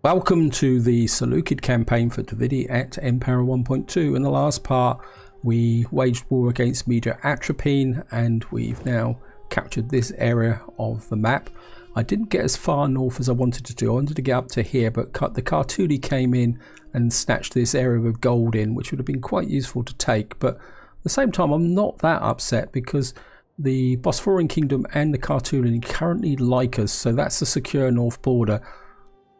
Welcome to the Seleucid campaign for Nobility at Impera 1.2. In the last part we waged war against Media Atropine and we've now captured this area of the map. I didn't get as far north as I wanted to do. I wanted to get up to here, but the Cartuli came in and snatched this area with gold in, which would have been quite useful to take. But at the same time, I'm not that upset because the Bosphorian Kingdom and the Cartuli currently like us, so that's the secure north border.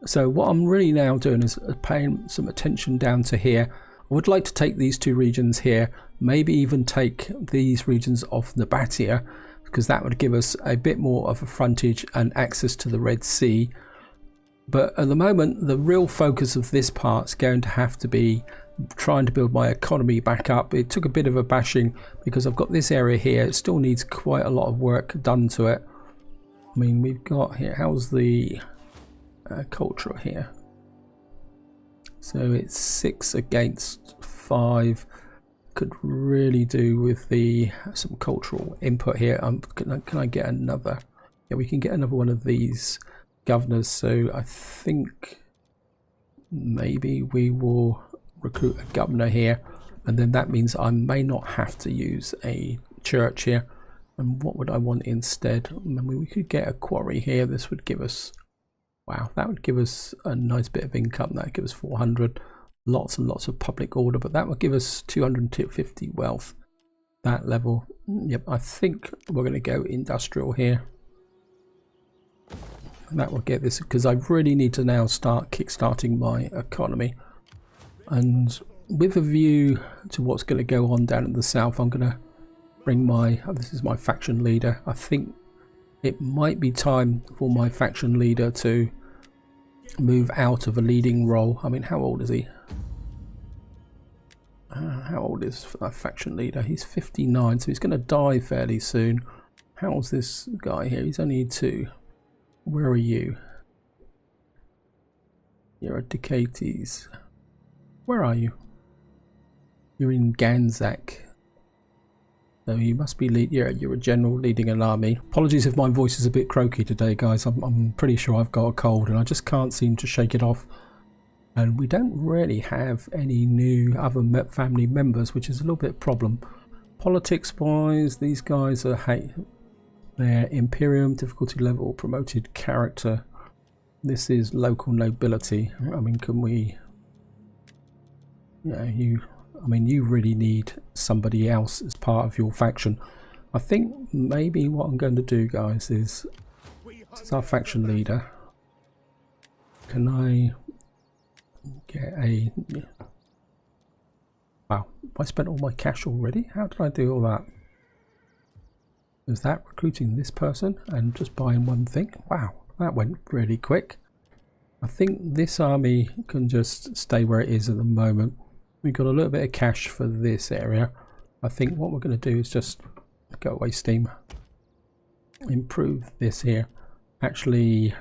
So what I'm really now doing is paying some attention down to here. I would like to take these two regions here, maybe even take these regions off Nobility, because that would give us a bit more of a frontage and access to the Red Sea. But at the moment, the real focus of this part is going to have to be trying to build my economy back up. It took a bit of a bashing because I've got this area here. It still needs quite a lot of work done to it. I mean, we've got here, how's the culture here? So it's 6 against 5. Could really do with some cultural input here. Can I get another? Yeah, we can get another one of these governors. So I think maybe we will recruit a governor here, and then that means I may not have to use a church here. And what would I want instead? I mean, we could get a quarry here. This would give us, wow, that would give us a nice bit of income. That would give us 400. Lots and lots of public order, but that will give us 250 wealth. That level. Yep, I think we're going to go industrial here. And that will get this, because I really need to now start kickstarting my economy. And with a view to what's going to go on down in the south, I'm going to bring my, this is my faction leader. I think it might be time for my faction leader to move out of a leading role. I mean, how old is he? How old is our faction leader? He's 59, so he's going to die fairly soon. How's this guy here? He's only 2. Where are you? You're at Decates. Where are you? You're in Ganzak. So you must be you're a general leading an army. Apologies if my voice is a bit croaky today, guys. I'm pretty sure I've got a cold and I just can't seem to shake it off. And we don't really have any new other family members, which is a little bit of a problem. Politics wise, these guys are, hey, they're Imperium, difficulty level, promoted character. This is local nobility. I mean, can we, you really need somebody else as part of your faction. I think maybe what I'm going to do, guys, is, this is our faction leader. Can I get a, wow, I spent all my cash already. How did I do all that? Is that recruiting this person and just buying one thing? Wow, that went really quick. I think this army can just stay where it is at the moment. We've got a little bit of cash for this area. I think what we're going to do is just go away steam, improve this here. Actually,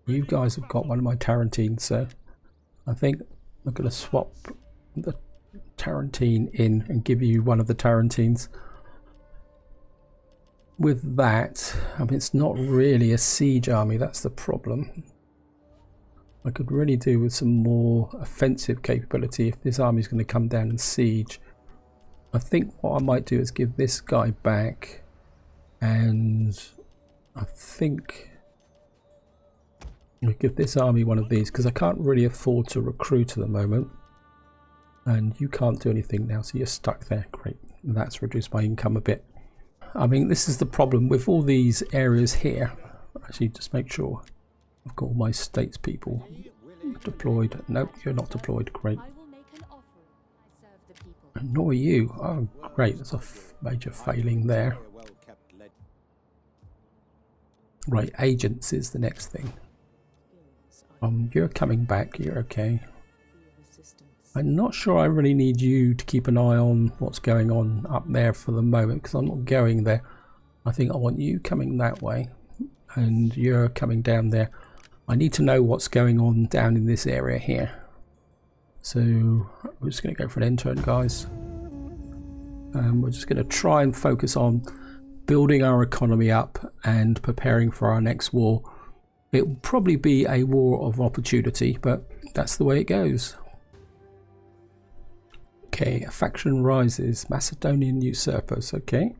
you guys have got one of my Tarentines, so I think I'm going to swap the Tarentine in and give you one of the Tarentines. With that, I mean, it's not really a siege army, that's the problem. I could really do with some more offensive capability if this army is going to come down and siege. I think what I might do is give this guy back, and I think I'll give this army one of these because I can't really afford to recruit at the moment. And you can't do anything now, so you're stuck there. Great. And that's reduced my income a bit. I mean, this is the problem with all these areas here. Actually, just make sure I've got all my states people deployed. Nope, you're not deployed. Great. Nor are you. Oh, great. There's a major failing there. Right, agents is the next thing. You're coming back. You're okay. I'm not sure I really need you to keep an eye on what's going on up there for the moment, because I'm not going there. I think I want you coming that way, and you're coming down there. I need to know what's going on down in this area here. So we're just going to go for an intern, guys. We're just going to try and focus on building our economy up and preparing for our next war. It will probably be a war of opportunity, but that's the way it goes. Okay, a faction rises. Macedonian usurpers. Okay.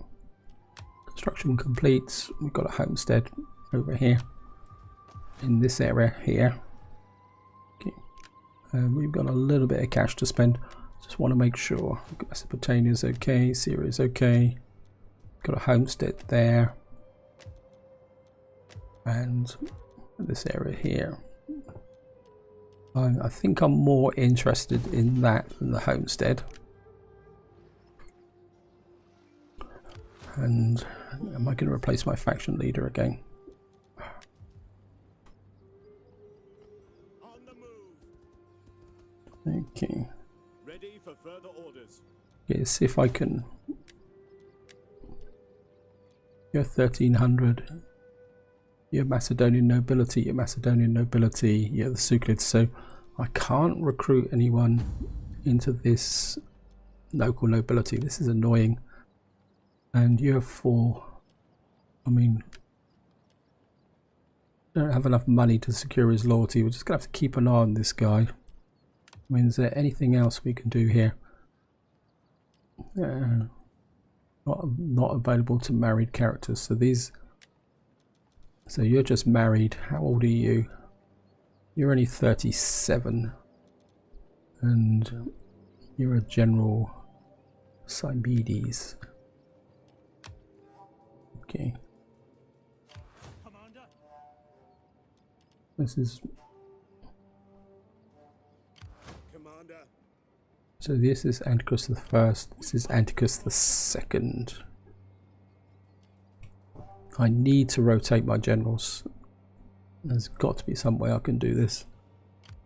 Construction complete. We've got a homestead over here. In this area here. Okay. We've got a little bit of cash to spend. Just want to make sure. Mesopotamia's okay. Syria's okay. Got a homestead there. And this area here. I think I'm more interested in that than the homestead. And am I going to replace my faction leader again? Okay. Ready for further orders. Okay, see if I can. You're 1300. You're Macedonian nobility. You're Macedonian nobility. You're the Seleucids. So I can't recruit anyone into this local nobility. This is annoying. And you're 4. I mean, don't have enough money to secure his loyalty. We're just gonna have to keep an eye on this guy. I mean, is there anything else we can do here? Not available to married characters. So these. So you're just married. How old are you? You're only 37. And you're a General Simides. Okay. Commander. This is. Commander. So this is Antiochus the First. This is Antiochus the Second. I need to rotate my generals. There's got to be some way I can do this.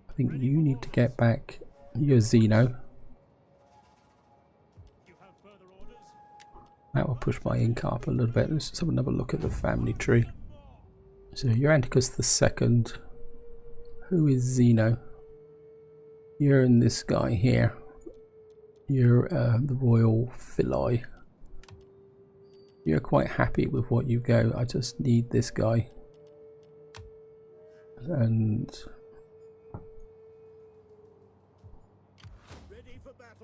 I think you need to get back. You're Zeno. You have further orders? That will push my income up a little bit. Let's just have another look at the family tree. So you're Antiochus the Second. Who is Zeno? You're in this guy here. You're the royal Philae. You're quite happy with what you go. I just need this guy. And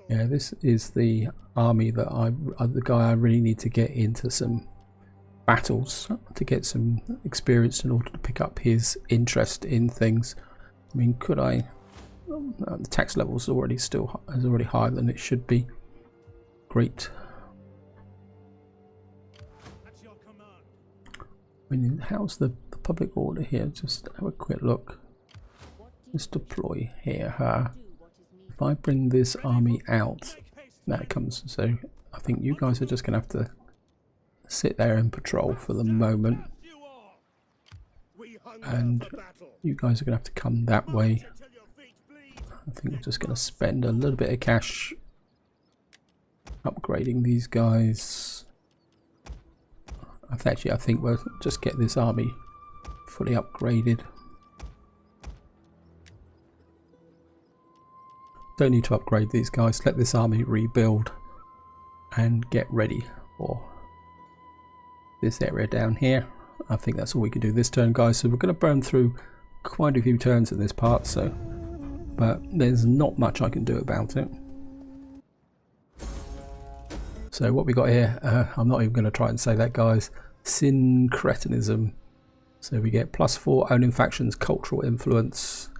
yeah, this is the army that the guy I really need to get into some battles to get some experience in order to pick up his interest in things. I mean, could I? The tax level is already higher than it should be. Great. At your command. I mean, how's the public order here? Just have a quick look. Let's deploy here. If I bring this army out, that comes. So I think you guys are just going to have to sit there and patrol for the moment. And you guys are going to have to come that way. I think we're just going to spend a little bit of cash upgrading these guys. I think we'll just get this army fully upgraded. Don't need to upgrade these guys. Let this army rebuild and get ready for this area down here. I think that's all we can do this turn, guys. So we're going to burn through quite a few turns in this part. But there's not much I can do about it. So what we got here, I'm not even going to try and say that, guys. Syncretism. So we get +4 owning factions cultural influence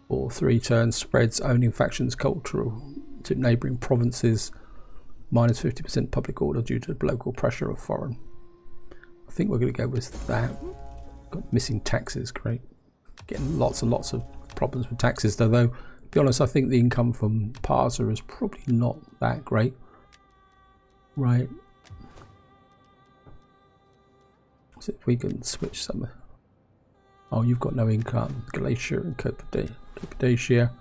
for 3 turns. Spreads owning factions cultural to neighbouring provinces. -50% public order due to local pressure of foreign. I think we're going to go with that. Got missing taxes, great. Getting lots and lots of problems with taxes, though. To be honest, I think the income from Parsa is probably not that great. Right. So if we can switch some. Oh, you've got no income. Galatia and Cappadocia.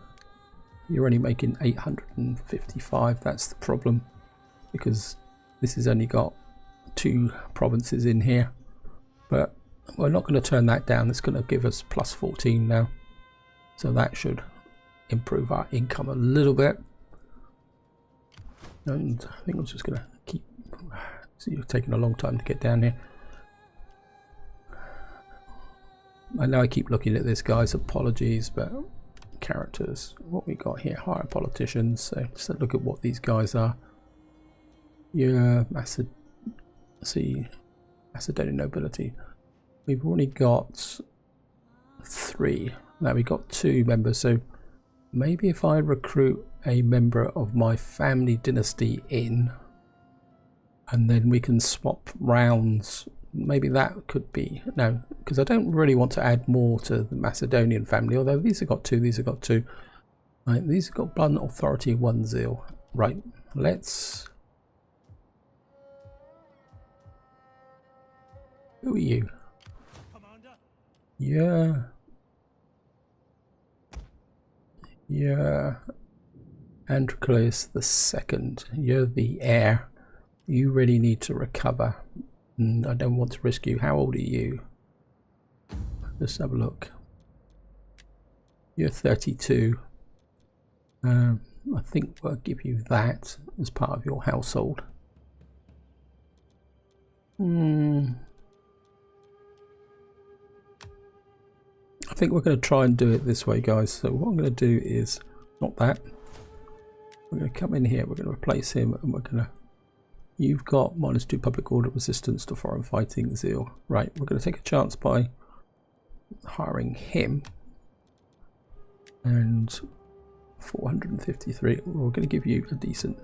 You're only making 855. That's the problem, because this has only got 2 provinces in here. But we're not going to turn that down. It's going to give us +14 now. So that should improve our income a little bit. And I think I'm just going to keep. So you're taking a long time to get down here. I know I keep looking at this, guys, apologies, but characters, what we got here, higher politicians. So let's look at what these guys are. Yeah, Macedonian nobility. We've already got 3. Now we got 2 members, so maybe if I recruit a member of my family dynasty in, and then we can swap rounds. Maybe that could be, no, because I don't really want to add more to the Macedonian family, although these have got 2, these have got 2. Right, these have got blunt authority, 1 zeal. Right, let's... Who are you? Commander? Yeah. Yeah. Androcles the Second. You're the heir. You really need to recover. I don't want to risk you. How old are you? Let's have a look. You're 32. I think we'll give you that as part of your household. I think we're going to try and do it this way, guys. So what I'm going to do is, not that. We're going to come in here, we're going to replace him, and we're going to... You've got -2 public order resistance to foreign fighting, zeal. Right, we're going to take a chance by hiring him. And 453, we're going to give you a decent...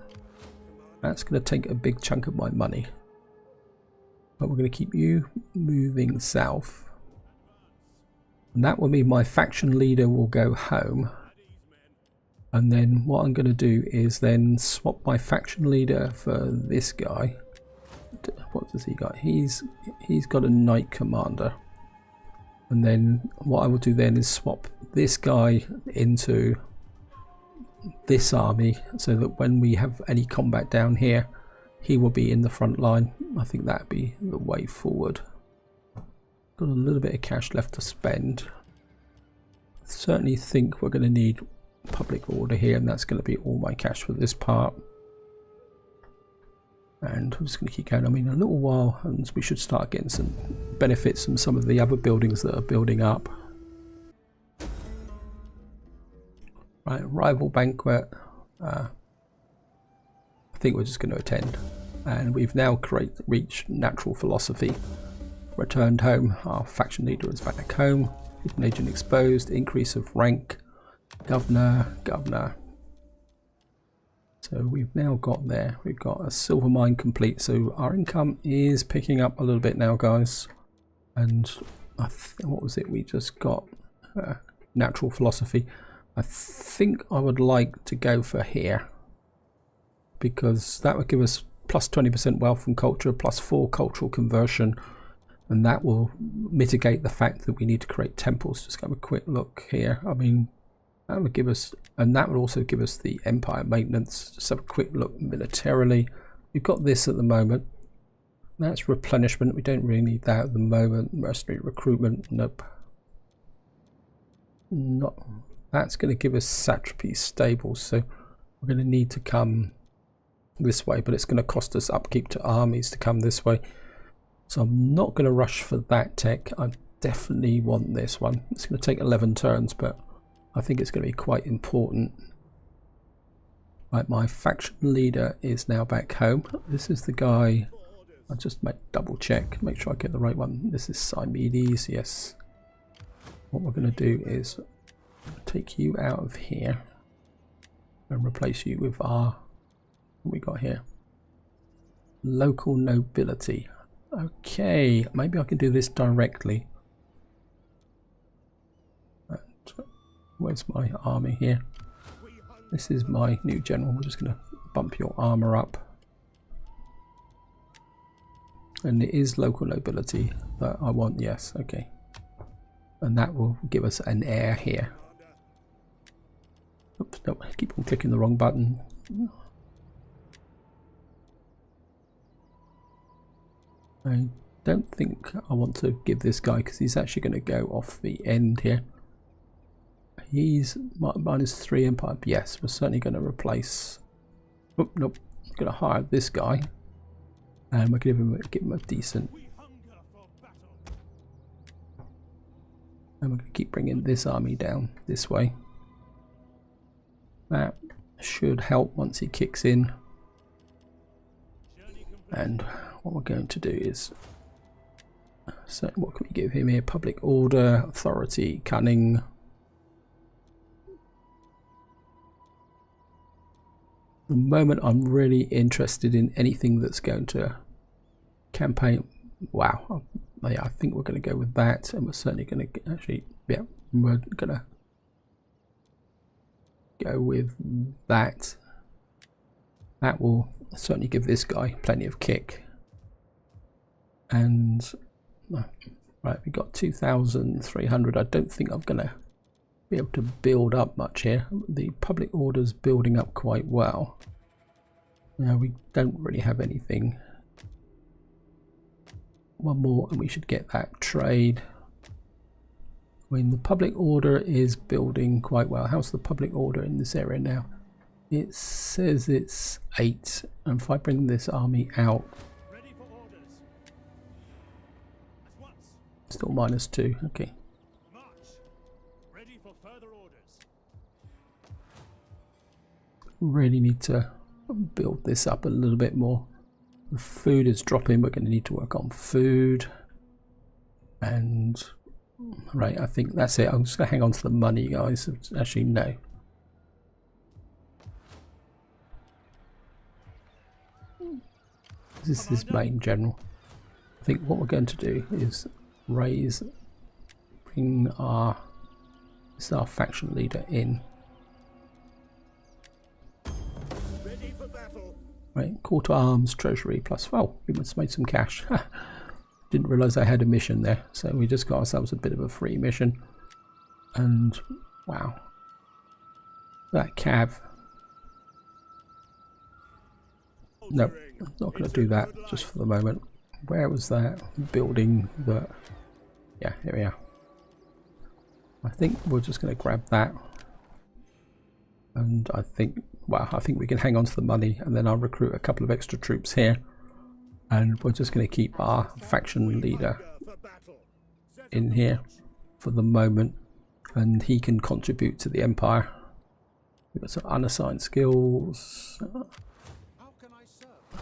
That's going to take a big chunk of my money. But we're going to keep you moving south. And that will mean my faction leader will go home. And then what I'm going to do is then swap my faction leader for this guy. What does he got? He's got a knight commander. And then what I will do then is swap this guy into this army, so that when we have any combat down here, he will be in the front line. I think that'd be the way forward. Got a little bit of cash left to spend. I certainly think we're going to need public order here, and that's going to be all my cash for this part. And I'm just going to keep going. I mean, a little while and we should start getting some benefits from some of the other buildings that are building up. Right, rival banquet. I think we're just going to attend. And we've now reached natural philosophy. Returned home. Our faction leader is back home. Hidden agent exposed. Increase of rank. Governor. So we've now got there. We've got a silver mine complete. So our income is picking up a little bit now, guys. And what was it? We just got natural philosophy. I think I would like to go for here, because that would give us plus 20% wealth from culture, plus 4 cultural conversion, and that will mitigate the fact that we need to create temples. Just have a quick look here. I mean, that would give us, and that would also give us the empire maintenance. Just have a quick look militarily. We've got this at the moment. That's replenishment. We don't really need that at the moment. Mercenary recruitment, nope. Not. That's going to give us satrapy stables, so we're going to need to come this way, but it's going to cost us upkeep to armies to come this way. So I'm not going to rush for that tech. I definitely want this one. It's going to take 11 turns, but I think it's going to be quite important. Right, my faction leader is now back home. This is the guy. I'll just double check, make sure I get the right one. This is Simedes, yes. What we're going to do is take you out of here and replace you with our, what we got here, local nobility. Okay, maybe I can do this directly. And where's my army here? This is my new general. We're just going to bump your armor up, and it is local nobility that I want. Yes, okay, and that will give us an heir here. Oops, no, I keep on clicking the wrong button. I don't think I want to give this guy, because he's actually going to go off the end here. He's -3 empire. Yes, we're certainly going to replace. Oh, nope, I'm going to hire this guy, and we're going to give him a decent. And we're going to keep bringing this army down this way. That should help once he kicks in. And what we're going to do is, so what can we give him here? Public order, authority, cunning. The moment I'm really interested in anything that's going to campaign. Wow, yeah, I think we're going to go with that, and we're certainly going to actually, yeah, we're going to go with that. That will certainly give this guy plenty of kick. And right, we got 2,300. I don't think I'm going to be able to build up much here. The public order's building up quite well. Now we don't really have anything. One more and we should get that trade. I mean, the public order is building quite well. How's the public order in this area now? It says it's 8, and if I bring this army out, Ready for orders. At once. still -2. Okay. March. Ready for further orders. Really need to build this up a little bit more. The food is dropping. We're going to need to work on food. And right, I think that's it. I'm just going to hang on to the money, guys. Actually, no. This is main general. I think what we're going to do is bring our faction leader in. Ready for battle. Right, call to arms, treasury plus. Well, we must have made some cash. Didn't realise I had a mission there, so we just got ourselves a bit of a free mission. And wow, that cav. No, not going to do that just for the moment. Where was that building? That, yeah, here we are. I think we're just going to grab that, and I think, well, I think we can hang on to the money, and then I'll recruit a couple of extra troops here, and we're just going to keep our faction leader in here for the moment, and he can contribute to the empire. We've got some unassigned skills.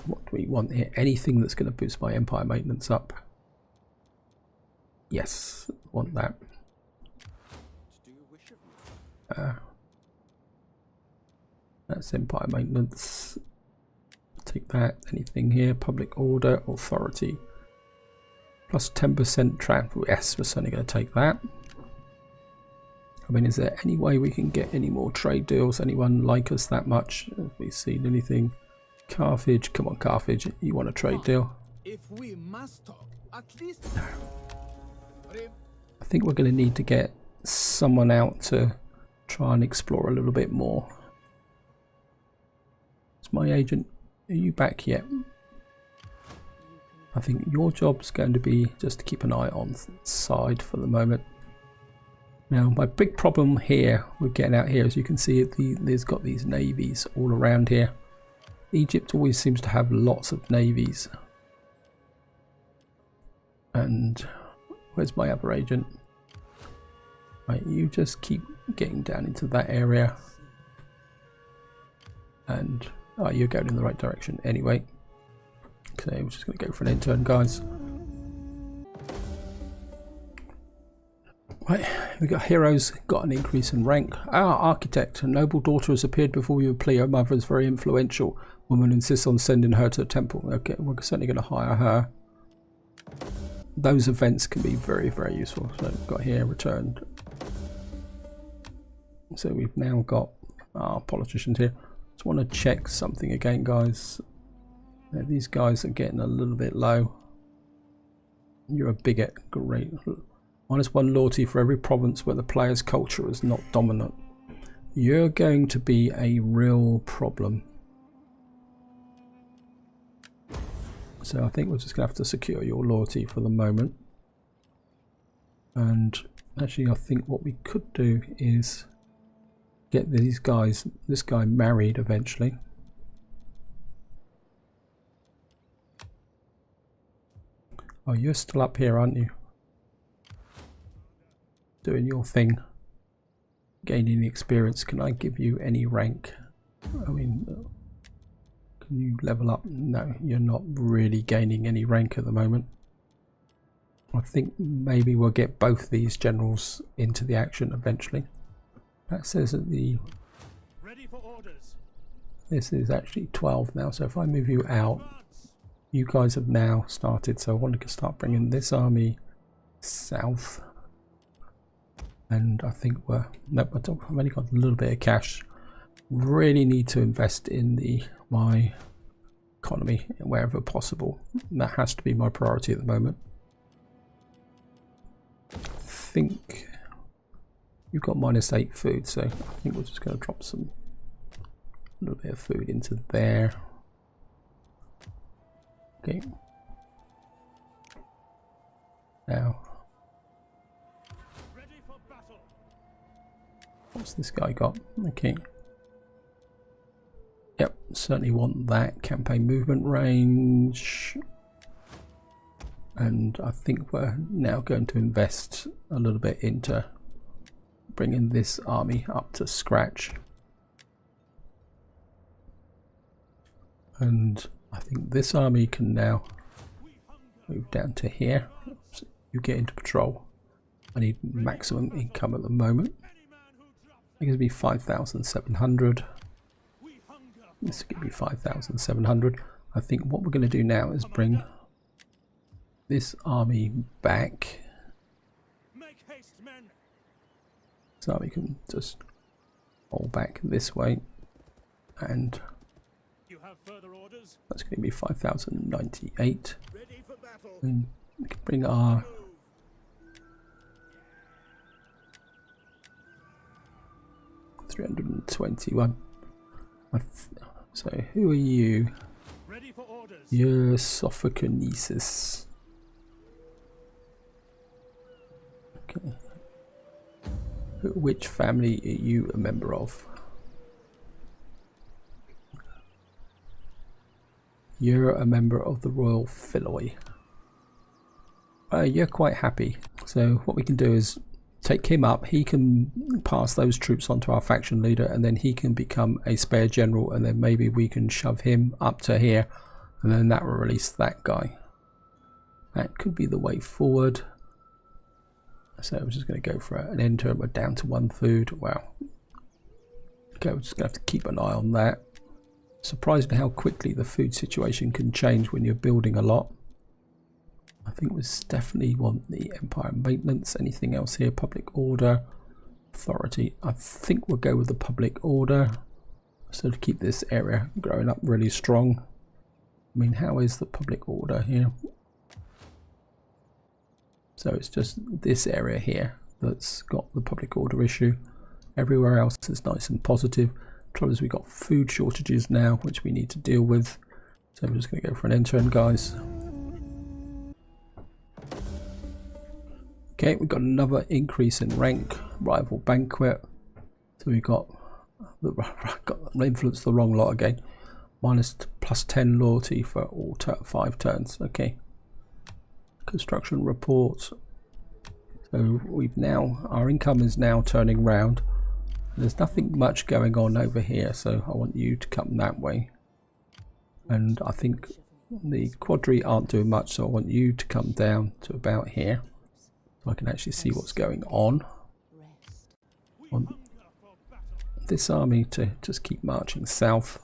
What do we want here? Anything that's going to boost my empire maintenance up. Yes, want that. That's empire maintenance. Take that. Anything here? Public order, authority. Plus 10% travel. Yes, we're certainly going to take that. I mean, is there any way we can get any more trade deals? Anyone like us that much? Have we seen anything? Carthage, come on, Carthage, you want a trade deal? If we must talk, at least. I think we're going to need to get someone out to try and explore a little bit more. Is my agent, are you back yet? I think your job's going to be just to keep an eye on the side for the moment. Now, my big problem here with getting out here, as you can see, there's got these navies all around here. Egypt always seems to have lots of navies. And where's my other agent? Right, you just keep getting down into that area. And oh, you're going in the right direction anyway. Okay, we're just going to go for an intern, guys. Right, we got heroes, got an increase in rank. Our architect, a noble daughter has appeared before you. Plea. Her mother is very influential. Woman insists on sending her to a temple. Okay, we're certainly going to hire her. Those events can be very, very useful. So we've got here returned. So we've now got our politicians here. Just want to check something again, guys. Now, these guys are getting a little bit low. You're a bigot. Great. -1 loyalty for every province where the player's culture is not dominant. You're going to be a real problem. So I think we're just going to have to secure your loyalty for the moment. And actually I think what we could do is get this guy married eventually. Oh, you're still up here, aren't you? doing your thing, gaining experience. Can I give you any rank? I mean, can you level up? No, you're not really gaining any rank at the moment. I think maybe we'll get both these generals into the action eventually. That says that Ready for orders. this is actually 12 now, so if I move you out, you guys have now started, so I want to start bringing this army south. And I think I've only got a little bit of cash. Really need to invest in my economy wherever possible. That has to be my priority at the moment. I think you've got -8 food, so I think we're just going to drop a little bit of food into there. Okay. Now, Ready for battle. what's this guy got? Okay. Yep, certainly want that campaign movement range. And I think we're now going to invest a little bit into bringing this army up to scratch. And I think this army can now move down to here. So you get into patrol. I need maximum income at the moment. I think it'll be 5,700. This could be 5,700. I think what we're going to do now is bring this army back. Make haste, men. So we can just roll back this way, and You have further orders. that's going to be 5,098. Ready for battle. And we can bring our 321. So who are you? Ready for orders. You're Sophokinesis. Okay. Which family are you a member of? You're a member of the Royal Philoi. You're quite happy. So what we can do is take him up. He can pass those troops onto our faction leader, and then he can become a spare general, and then maybe we can shove him up to here, and then that will release that guy. That could be the way forward. So we're just going to go for an enter. We're down to 1 food. Wow. Okay, we're just going to have to keep an eye on that. Surprising how quickly the food situation can change when you're building a lot. I think we definitely want the Empire maintenance. Anything else here? Public order, authority. I think we'll go with the public order. So to keep this area growing up really strong. I mean, how is the public order here? So it's just this area here that's got the public order issue. Everywhere else is nice and positive. Trouble is we've got food shortages now, which we need to deal with. So we're just going to go for an enter, guys. Okay, we've got another increase in rank, rival banquet. So we've got influence the wrong lot again. +10 loyalty for all 5 turns. Okay. Construction report. So we've now, our income is now turning round. There's nothing much going on over here, so I want you to come that way. And I think the quadri aren't doing much, so I want you to come down to about here, so I can actually see what's going on. I want this army to just keep marching south.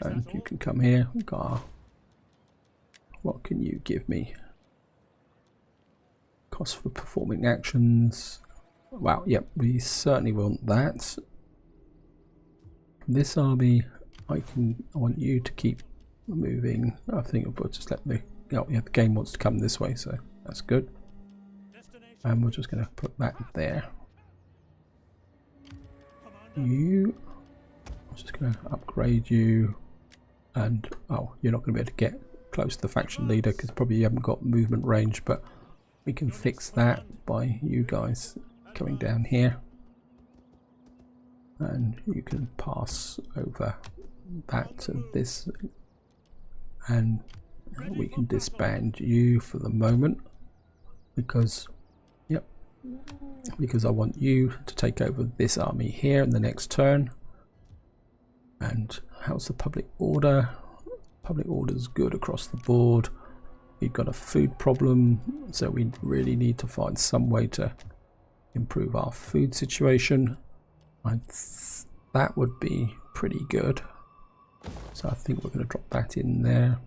And you can come here. What can you give me? Cost for performing actions. Wow, yep, we certainly want that. This army, I want you to keep moving. I think we'll just let the game wants to come this way, so that's good. And we're just going to put that there. I'm just going to upgrade you. And you're not going to be able to get close to the faction leader because probably you haven't got movement range, but we can fix that by you guys coming down here, and you can pass over that to this, and We can disband you for the moment because, yep, because I want you to take over this army here in the next turn. And how's the public order? Public order is good across the board. We've got a food problem, so we really need to find some way to improve our food situation. That would be pretty good. So I think we're going to drop that in there.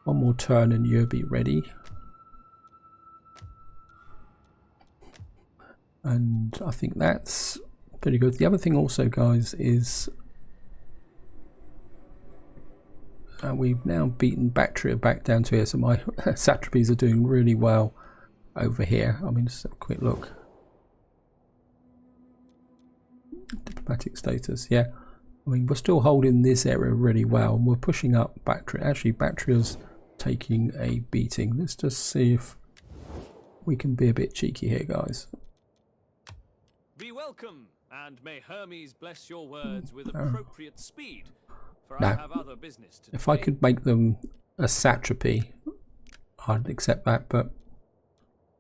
One more turn and you'll be ready. And I think that's pretty good. The other thing also, guys, is we've now beaten Bactria back down to here, so my satrapies are doing really well over here. I mean, just have a quick look. Diplomatic status, yeah. I mean, we're still holding this area really well, and we're pushing up Bactria. Actually, Bactria's taking a beating. Let's just see if we can be a bit cheeky here, guys. Be welcome, and may Hermes bless your words with appropriate speed, for I have other business to do. If I could make them a satrapy, I'd accept that, but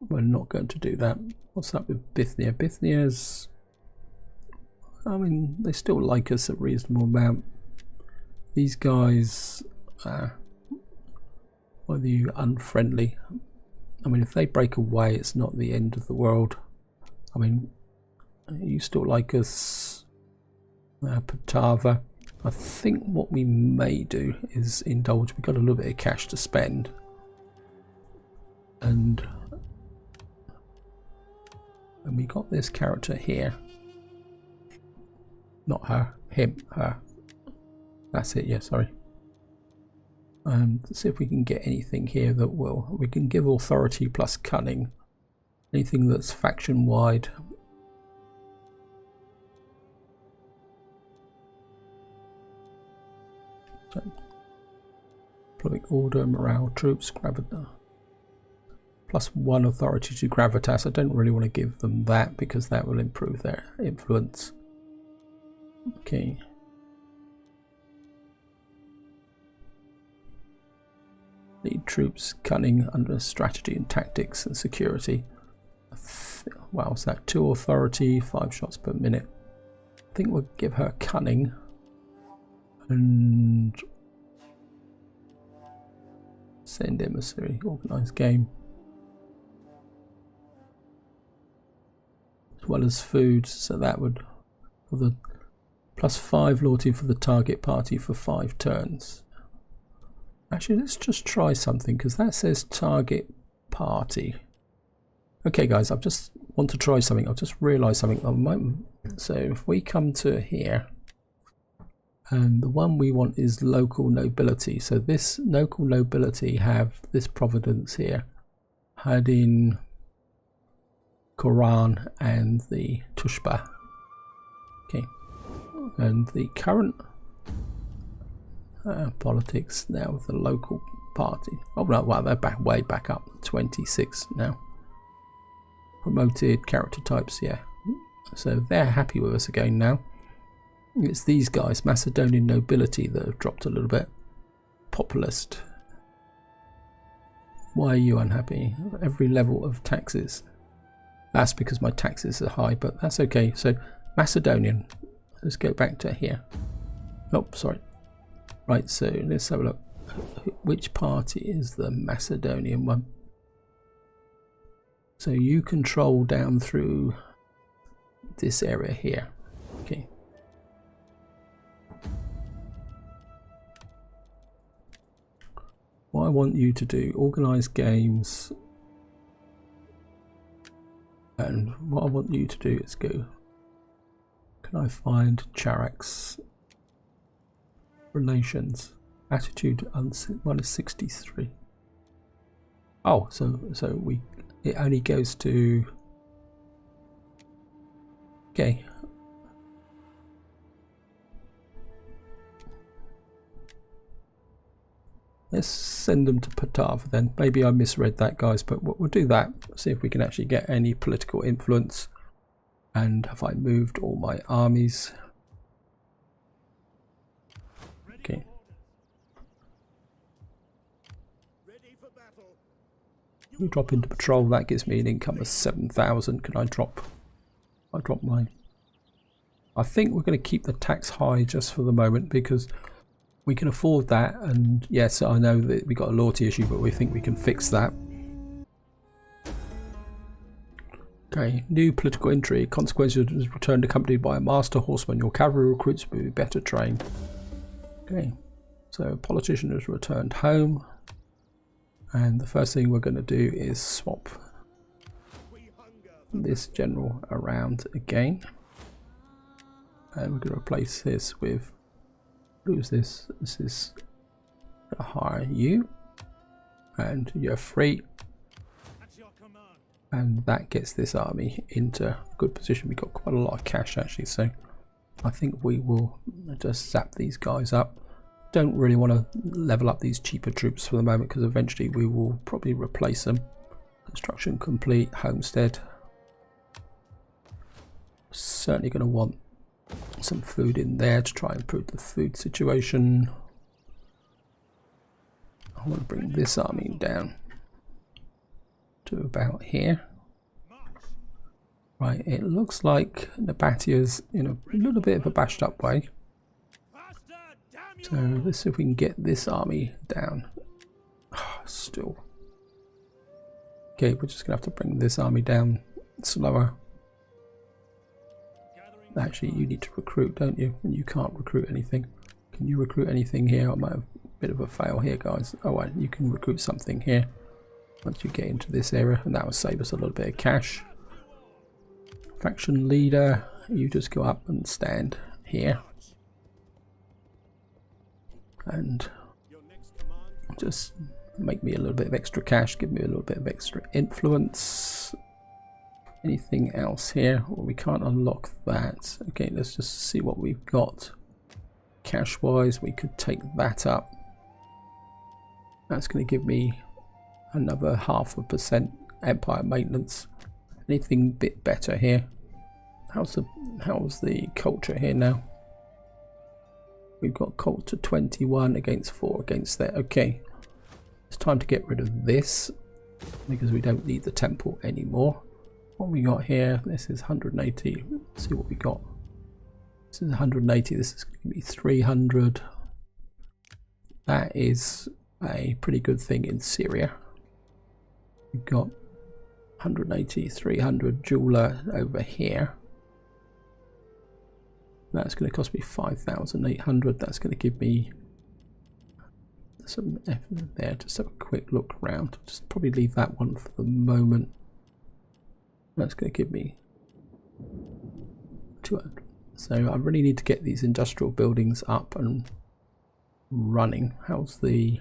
we're not going to do that. What's up with Bithynia? Bithynia's, I mean, they still like us a reasonable amount. These guys, whether you unfriendly, I mean, if they break away, it's not the end of the world. I mean, you still like us, Patava. I think what we may do is indulge. We've got a little bit of cash to spend, and we got this character here. Not her, him, her. That's it, yeah, sorry. Let's see if we can get anything here that will. We can give authority plus cunning. Anything that's faction wide. So, public order, morale, troops, gravitas. +1 authority to gravitas. I don't really want to give them that because that will improve their influence. Okay. Lead troops, cunning under strategy and tactics and security. Wow, is that 2 authority, 5 shots per minute? I think we'll give her cunning and send emissary, organized game, as well as food. So that would, for the +5 loyalty for the target party for 5 turns. Actually, let's just try something because that says target party. Okay, guys, I just want to try something. I've just realised something at the moment. So if we come to here, and the one we want is local nobility. So this local nobility have this providence here, had in Quran and the Tushba. Okay, and the current politics now with the local party. Oh no, well, they're back way back up, 26 now. Promoted character types, yeah. So they're happy with us again now. It's these guys, Macedonian nobility, that have dropped a little bit. Populist. Why are you unhappy? Every level of taxes. That's because my taxes are high, but that's okay. So Macedonian. Let's go back to here. Oh, sorry. Right, so let's have a look. Which party is the Macedonian one? So you control down through this area here. Okay. What I want you to do, organize games. And what I want you to do is go. Can I find Charak's relations? Attitude -63. Oh, so it only goes to. Okay. Let's send them to Patava then. Maybe I misread that, guys, but we'll do that. See if we can actually get any political influence. And have I moved all my armies? Okay. We drop into patrol. That gives me an income of 7,000. Can I drop? I drop mine. I think we're going to keep the tax high just for the moment because we can afford that. And yes, I know that we got a loyalty issue, but we think we can fix that. Okay, new political intrigue. Consequences is returned accompanied by a master horseman. Your cavalry recruits will be better trained. Okay, so a politician has returned home. And the first thing we're going to do is swap this general around again. And we're going to replace this with, who's this? This is a hire you. And you're free. And that gets this army into a good position. We've got quite a lot of cash actually, so I think we will just zap these guys up. Don't really want to level up these cheaper troops for the moment because eventually we will probably replace them. Construction complete, homestead. Certainly going to want some food in there to try and improve the food situation. I want to bring this army down to about here. Right, it looks like Nabatia's in a little bit of a bashed up way. So let's see if we can get this army down. Still. Okay, we're just gonna have to bring this army down slower. Actually, you need to recruit, don't you? And you can't recruit anything. Can you recruit anything here? I might have a bit of a fail here, guys. Oh, well, you can recruit something here once you get into this area, and that will save us a little bit of cash. Faction leader, you just go up and stand here. And just make me a little bit of extra cash, give me a little bit of extra influence. Anything else here? Well, we can't unlock that. Okay, let's just see what we've got. Cash wise, we could take that up. That's going to give me another 0.5% empire maintenance. Anything a bit better here? How's the culture here now? We've got culture 21 against 4 against that. Okay, it's time to get rid of this because we don't need the temple anymore. What we got here? This is 180. Let's see what we got. This is 180. This is going to be 300. That is a pretty good thing in Syria. We've got 180, 300 jeweler over here. That's going to cost me 5,800. That's going to give me some effort there. Just have a quick look around. Just probably leave that one for the moment. That's going to give me 200. So I really need to get these industrial buildings up and running. How's the...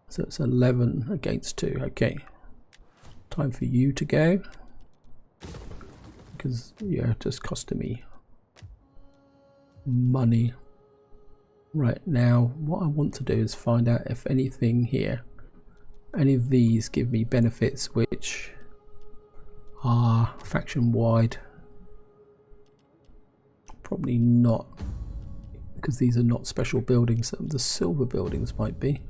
So it's 11 against 2. Okay. Time for you to go. Because you're just costing me money. Right, now what I want to do is find out if anything here, any of these give me benefits which are faction wide. Probably not, because these are not special buildings. Some of the silver buildings might be.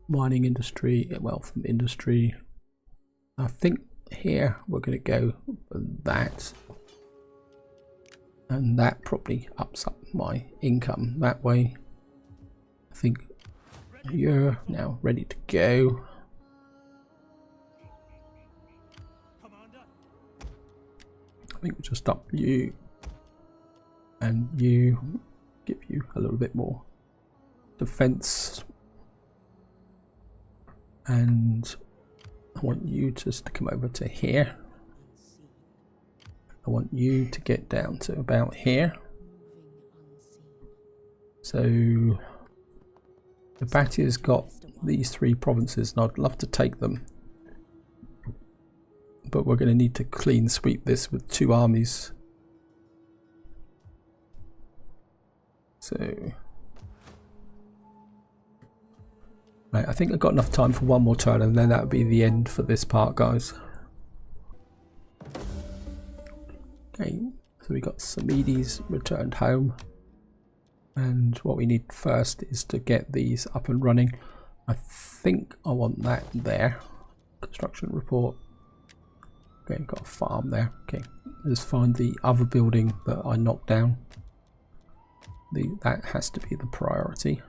Mining industry, wealth from industry. I think here we're going to go for that, and that probably ups up my income that way. I think you're now ready to go. I think we'll just up you and you, give you a little bit more defense, and I want you just to come over to here. I want you to get down to about here. So the Batia's got these 3 provinces and I'd love to take them, but we're going to need to clean sweep this with 2 armies. So right, I think I've got enough time for one more turn, and then that would be the end for this part, guys. Okay, so we got Samides returned home, and what we need first is to get these up and running. I think I want that there. Construction report. Okay, got a farm there. Okay, let's find the other building that I knocked down. That has to be the priority.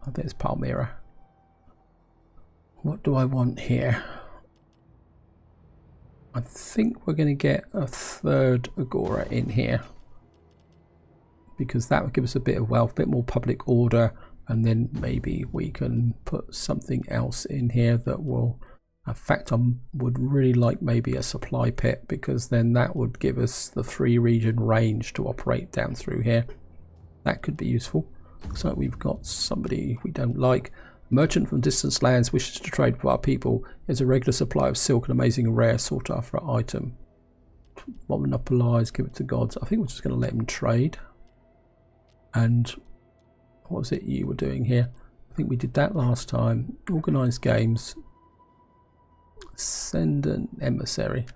Oh, there's Palmyra. What do I want here? I think we're going to get a third agora in here, because that would give us a bit of wealth, a bit more public order, and then maybe we can put something else in here that will, in fact, I would really like maybe a supply pit, because then that would give us the 3-region range to operate down through here. That could be useful. Looks like we've got somebody we don't like. Merchant from distant lands wishes to trade with our people. Here's a regular supply of silk, an amazing and rare sought after item. Monopolize, give it to gods. I think we're just going to let him trade. And what was it you were doing here? I think we did that last time. Organize games. Send an emissary.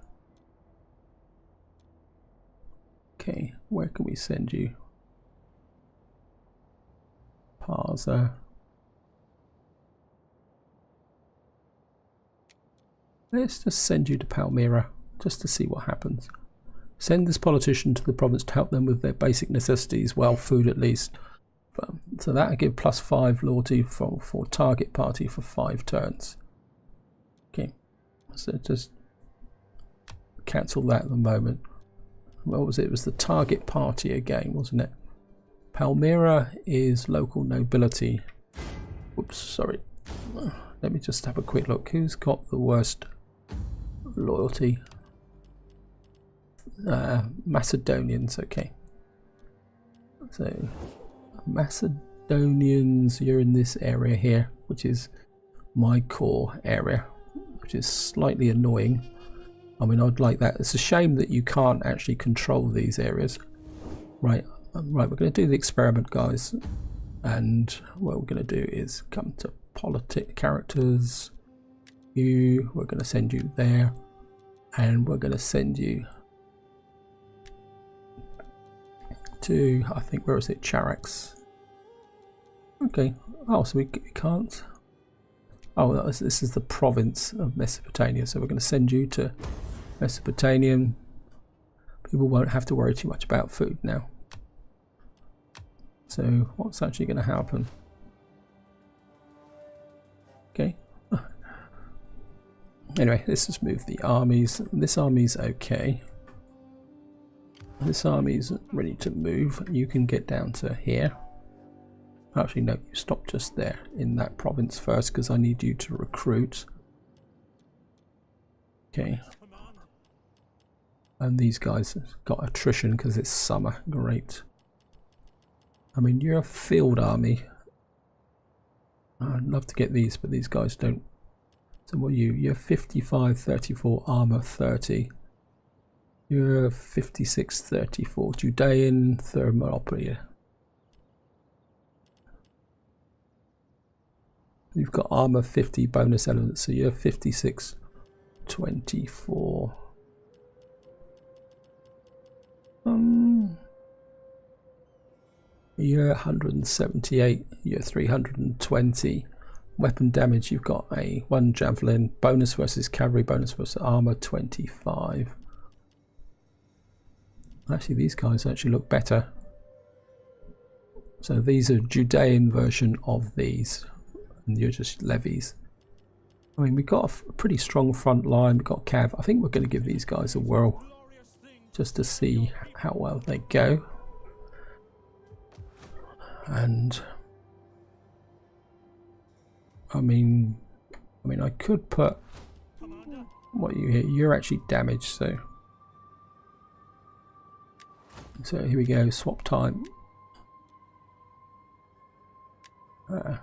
Okay, where can we send you? Parser. Let's just send you to Palmyra, just to see what happens. Send this politician to the province to help them with their basic necessities, well, food at least. So that'll give +5 loyalty for target party for 5 turns. Okay, so just cancel that at the moment. What was it? It was the target party again, wasn't it? Palmyra is local nobility. Whoops, sorry. Let me just have a quick look. Who's got the worst loyalty? Macedonians, okay. So Macedonians, you're in this area here, which is my core area, which is slightly annoying. I mean, I'd like that. It's a shame that you can't actually control these areas. Right, we're going to do the experiment, guys, and what we're going to do is come to characters. We're going to send you there, and we're going to send you to, I think, where is it? Charax. Okay. Oh, so we can't. Oh, this is the province of Mesopotamia, so we're going to send you to Mesopotamian. People won't have to worry too much about food now. So what's actually going to happen? Okay. Anyway, let's just move the armies. This army's okay. This army's ready to move. You can get down to here. Actually, no, you stop just there in that province first, because I need you to recruit. Okay. And these guys have got attrition because it's summer. Great. I mean, you're a field army. I'd love to get these, but these guys don't. So what are you? You're 55, 34, armor 30. You're 56, 34. Judean, Thermopylae. You've got armor 50, bonus elements, so you're 56, 24. You're 178, you're 320. Weapon damage, you've got a 1 javelin, bonus versus cavalry, bonus versus armor 25. Actually, these guys actually look better. So these are Judean version of these, and you're just levies. I mean, we've got a pretty strong front line, we've got cav. I think we're going to give these guys a whirl, just to see how well they go. And I mean I could put what you hear. You're actually damaged, so here we go. Swap time. I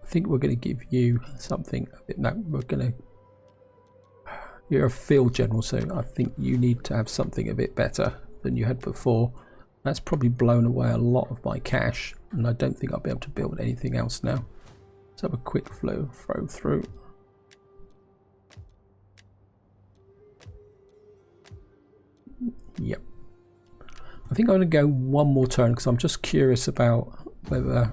think we're going to give you something a bit. No, we're going to. You're a field general, so I think you need to have something a bit better than you had before. That's probably blown away a lot of my cash, and I don't think I'll be able to build anything else now. Let's have a quick throw through. Yep. I think I'm going to go one more turn because I'm just curious about whether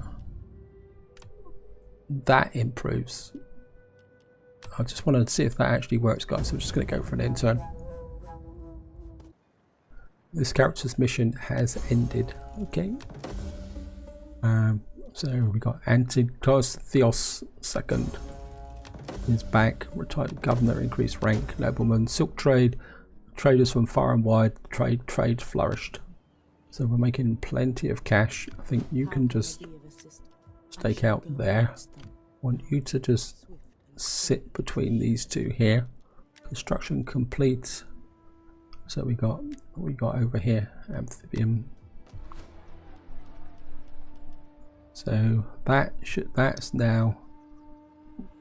that improves. I just want to see if that actually works, guys. So I'm just going to go for an end turn. This character's mission has ended. Okay. So we got Theos II is back. Retired governor, increased rank, nobleman, silk trade, traders from far and wide. Trade flourished. So we're making plenty of cash. I think you can just stake out there. I want you to just sit between these two here. Construction complete. So we got over here, amphibian. So that's now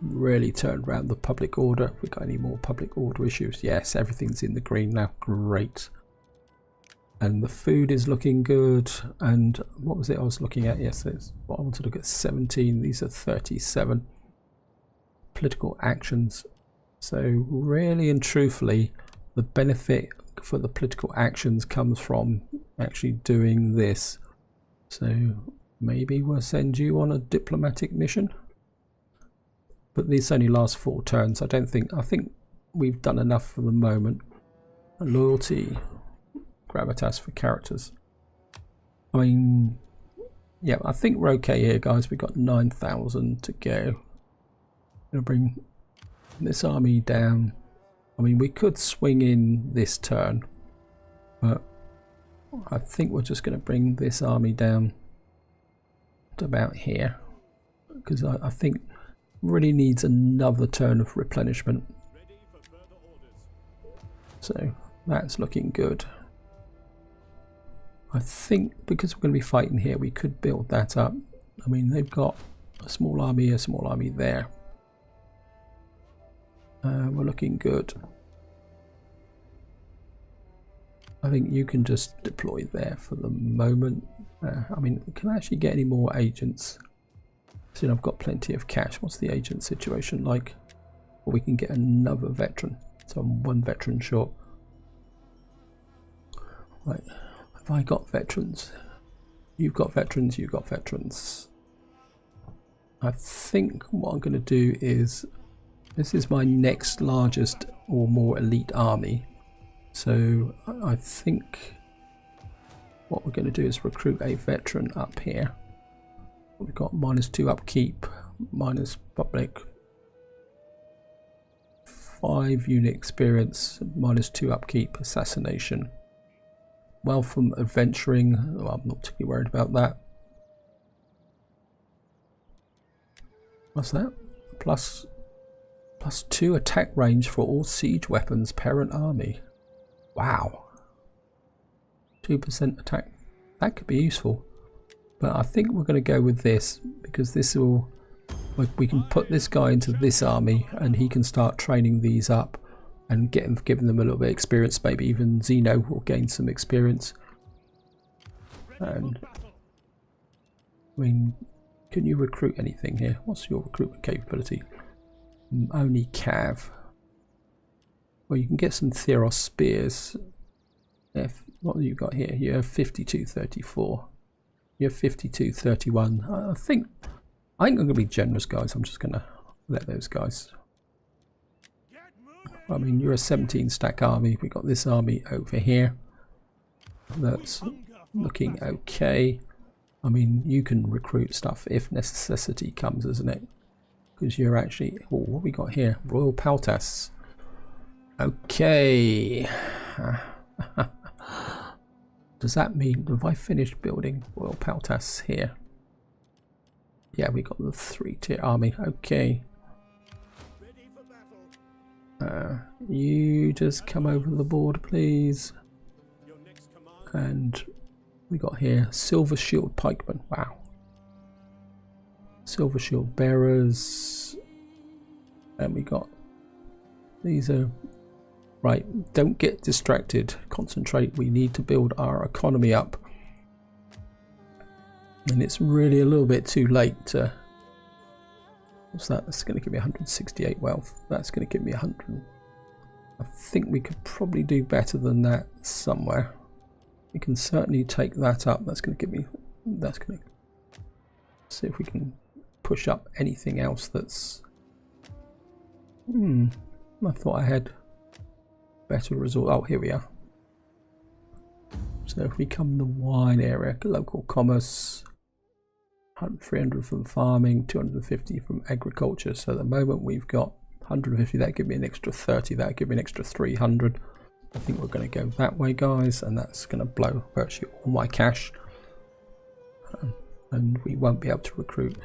really turned around the public order. Have we got any more public order issues? Yes, everything's in the green now. Great. And the food is looking good. And what was it I was looking at? Yes, it's what I want to look at. 17. These are 37 political actions. So really and truthfully, the benefit for the political actions comes from actually doing this. So maybe we'll send you on a diplomatic mission, but this only lasts 4 turns. I think we've done enough for the moment. Loyalty, gravitas for characters. I mean, yeah, I think we're okay here, guys. We've got 9,000 to go. Gonna bring this army down. I mean, we could swing in this turn, but I think we're just going to bring this army down to about here, because I think really needs another turn of replenishment. So that's looking good. I think because we're going to be fighting here, we could build that up. I mean, they've got a small army there. We're looking good. I think you can just deploy there for the moment. I mean, can I actually get any more agents? So I've got plenty of cash. What's the agent situation like? Well, we can get another veteran. So I'm 1 veteran short. Right, have I got veterans? You've got veterans, you've got veterans. I think what I'm going to do is, this is my next largest or more elite army. So I think what we're going to do is recruit a veteran up here. We've got -2 upkeep, minus public, 5 unit experience, -2 upkeep, assassination. Wealth from adventuring, well, I'm not particularly worried about that. What's that? +2 attack range for all siege weapons, parent army. Wow. 2% attack. That could be useful. But I think we're going to go with this, because this will, we can put this guy into this army and he can start training these up and giving them a little bit of experience. Maybe even Zeno will gain some experience. And I mean, can you recruit anything here? What's your recruitment capability? Only Cav. Well, you can get some Theros spears. What have you got here? You have 52-34. You have 52-31. I think I'm going to be generous, guys. I'm just going to let those guys. I mean, you're a 17 stack army. We got this army over here. That's looking okay. I mean, you can recruit stuff if necessity comes, isn't it? Because you're actually... Oh, what we got here? Royal Paltas. Okay. Does that mean, have I finished building Royal Paltas here? Yeah, we got the 3-tier army. Okay. You just come over the board, please. And we got here Silver Shield Pikemen. Wow. Silver Shield Bearers. And we got, these are, right, don't get distracted, concentrate. We need to build our economy up. And it's really a little bit too late to, what's that? That's going to give me 168 wealth. That's going to give me 100. I think we could probably do better than that somewhere. We can certainly take that up. That's going to give me, that's going to see if we can push up anything else that's, I thought I had better result. Oh, here we are. So if we come the wine area, local commerce, 300 from farming, 250 from agriculture. So at the moment we've got 150, that give me an extra 30, that give me an extra 300. I think we're going to go that way, guys, and that's going to blow virtually all my cash. And we won't be able to recruit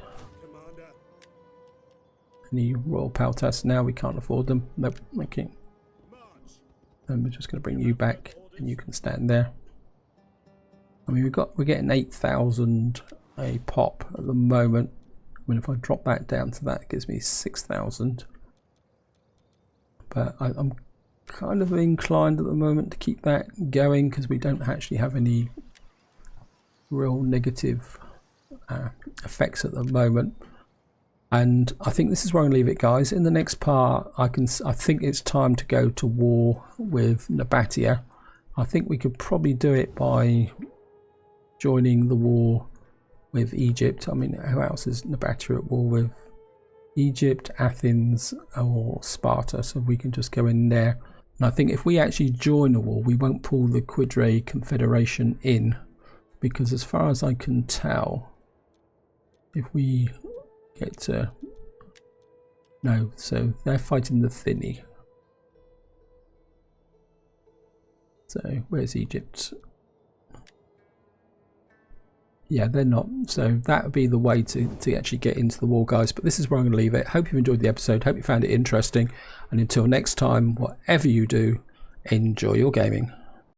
any royal peltas now. We can't afford them. Nope. Okay. And we're just going to bring you back, and you can stand there. I mean, we're getting 8,000 a pop at the moment. I mean, if I drop that down to that, it gives me 6,000. But I'm kind of inclined at the moment to keep that going because we don't actually have any real negative effects at the moment. And I think this is where I'm going to leave it, guys. In the next part, I think it's time to go to war with Nabatea. I think we could probably do it by joining the war with Egypt. I mean, who else is Nabatea at war with? Egypt, Athens, or Sparta. So we can just go in there. And I think if we actually join a war, we won't pull the Quadri Confederation in, because as far as I can tell, if we get to, no, so they're fighting the Thinni. So where's Egypt? Yeah, they're not. So that would be the way to actually get into the war, guys. But this is where I'm going to leave it. Hope you've enjoyed the episode. Hope you found it interesting. And until next time, whatever you do, enjoy your gaming.